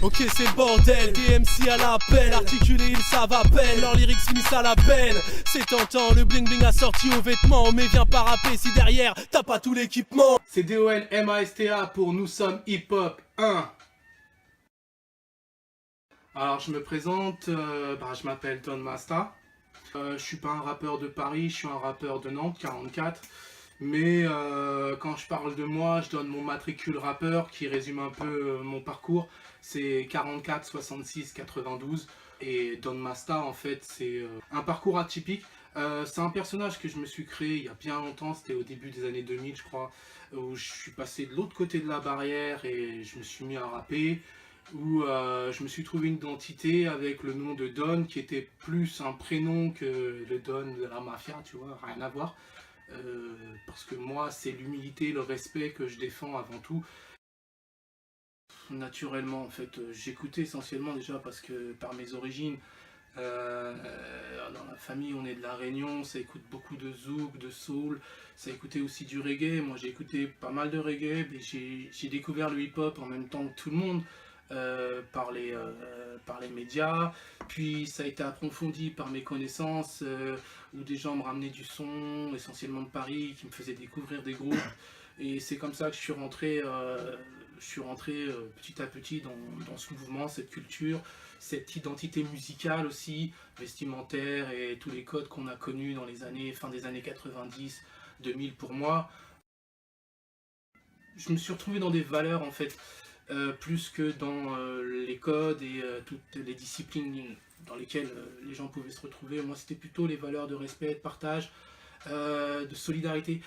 Ok c'est le bordel, des MC à l'appel, articulés ils savent à peine, leurs lyrics finissent à la peine. C'est tentant, le bling bling assorti aux vêtements, mais viens pas rapper si derrière t'as pas tout l'équipement. C'est DONMASTA pour Nous sommes hip hop 1. Alors je me présente, je m'appelle Don Masta. Je suis pas un rappeur de Paris, je suis un rappeur de Nantes, 44. Mais quand je parle de moi, je donne mon matricule rappeur qui résume un peu mon parcours. C'est 44 66 92. Et Don Masta, en fait, c'est un parcours atypique. C'est un personnage que je me suis créé il y a bien longtemps, c'était au début des années 2000 je crois, où je suis passé de l'autre côté de la barrière et je me suis mis à rapper, où je me suis trouvé une identité avec le nom de Don qui était plus un prénom que le Don de la mafia, tu vois, rien à voir. Parce que moi c'est l'humilité, le respect que je défends avant tout. Naturellement en fait, j'écoutais essentiellement déjà parce que par mes origines, dans la famille on est de la Réunion, ça écoute beaucoup de zouk, de soul, ça écoutait aussi du reggae. Moi j'ai écouté pas mal de reggae, mais j'ai découvert le hip hop en même temps que tout le monde, par les médias, puis ça a été approfondi par mes connaissances, où des gens me ramenaient du son, essentiellement de Paris, qui me faisaient découvrir des groupes, et c'est comme ça que je suis rentré petit à petit dans ce mouvement, cette culture, cette identité musicale aussi, vestimentaire et tous les codes qu'on a connus dans les années, fin des années 90, 2000 pour moi. Je me suis retrouvé dans des valeurs en fait, plus que dans les codes et toutes les disciplines dans lesquelles les gens pouvaient se retrouver. Moi c'était plutôt les valeurs de respect, de partage, de solidarité.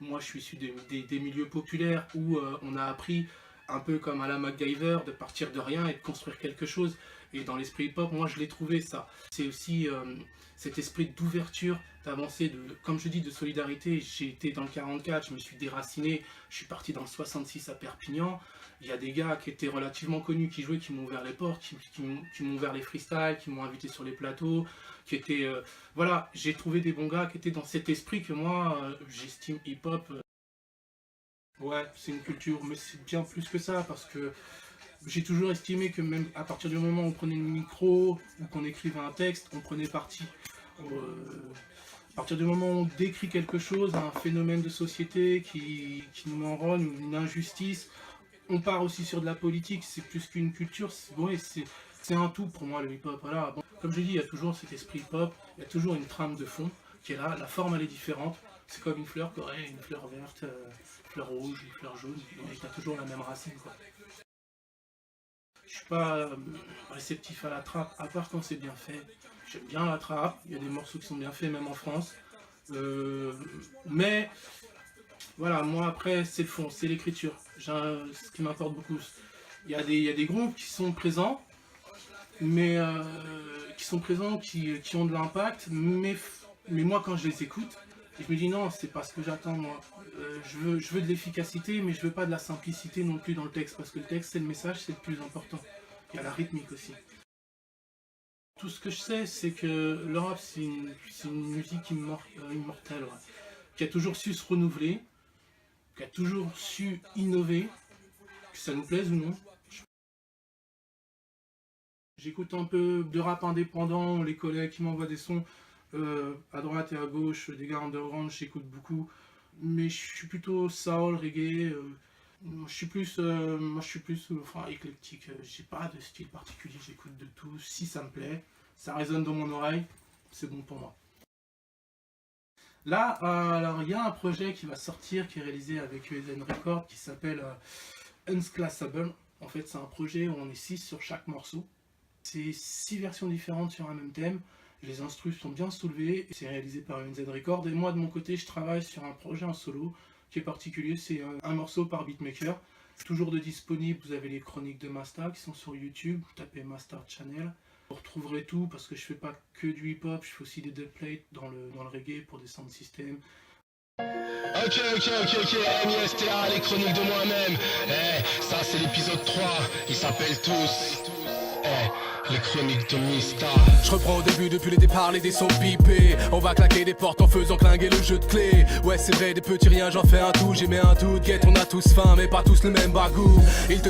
Moi je suis issu des milieux populaires où on a appris, un peu comme à la MacGyver, de partir de rien et de construire quelque chose. Et dans l'esprit hip-hop, moi je l'ai trouvé ça. C'est aussi cet esprit d'ouverture, d'avancer, comme je dis, de solidarité. J'ai été dans le 44, je me suis déraciné, je suis parti dans le 66 à Perpignan. Il y a des gars qui étaient relativement connus, qui jouaient, qui m'ont ouvert les portes, qui m'ont ouvert les freestyles, qui m'ont invité sur les plateaux, qui étaient... voilà, j'ai trouvé des bons gars qui étaient dans cet esprit que moi, j'estime hip-hop. Ouais, c'est une culture, mais c'est bien plus que ça, parce que j'ai toujours estimé que même à partir du moment où on prenait le micro, ou qu'on écrivait un texte, on prenait parti. À partir du moment où on décrit quelque chose, un phénomène de société qui nous met en rogne, une injustice, on part aussi sur de la politique, c'est plus qu'une culture, c'est un tout pour moi le hip-hop. Voilà. Bon, comme je dis, il y a toujours cet esprit hip-hop, il y a toujours une trame de fond qui est là, la forme elle est différente, c'est comme une fleur, une fleur verte, une fleur rouge, une fleur jaune, mais il y a toujours la même racine, quoi. Je suis pas réceptif à la trappe, à part quand c'est bien fait. J'aime bien la trappe, il y a des morceaux qui sont bien faits même en France. Mais voilà, moi après c'est le fond, c'est l'écriture. Ce qui m'importe beaucoup. Il y a des groupes qui sont présents, mais qui ont de l'impact, mais moi quand je les écoute, je me dis non, c'est pas ce que j'attends moi. Je veux de l'efficacité, mais je veux pas de la simplicité non plus dans le texte, parce que le texte c'est le message, c'est le plus important. Il y a la rythmique aussi. Tout ce que je sais, c'est que le rap c'est une musique immortelle, ouais, qui a toujours su se renouveler, qui a toujours su innover, que ça nous plaise ou non. J'écoute un peu de rap indépendant, les collègues qui m'envoient des sons à droite et à gauche, des gars underground, j'écoute beaucoup. Mais je suis plutôt soul, reggae, moi je suis plus éclectique, j'ai pas de style particulier, j'écoute de tout, si ça me plaît, ça résonne dans mon oreille, c'est bon pour moi. Là, alors il y a un projet qui va sortir, qui est réalisé avec USN Records, qui s'appelle Unclassable. En fait c'est un projet où on est 6 sur chaque morceau. C'est 6 versions différentes sur un même thème. Les instrus sont bien soulevés, c'est réalisé par UNZ Records, et moi de mon côté je travaille sur un projet en solo qui est particulier, c'est un morceau par beatmaker. Toujours de disponible, vous avez les chroniques de Masta qui sont sur YouTube, vous tapez Masta Channel. Vous retrouverez tout parce que je fais pas que du hip hop, je fais aussi des dubplates dans le reggae pour des sound systems. Ok, MISTA, les chroniques de moi-même. Ça c'est l'épisode 3, il s'appelle Tous. Les chroniques de Mista. Je reprends au début depuis le départ, les dés sont pipés. On va claquer des portes en faisant clinguer le jeu de clés. Ouais c'est vrai, des petits riens j'en fais un tout, j'ai mis un doute. Guette, on a tous faim mais pas tous le même bagou.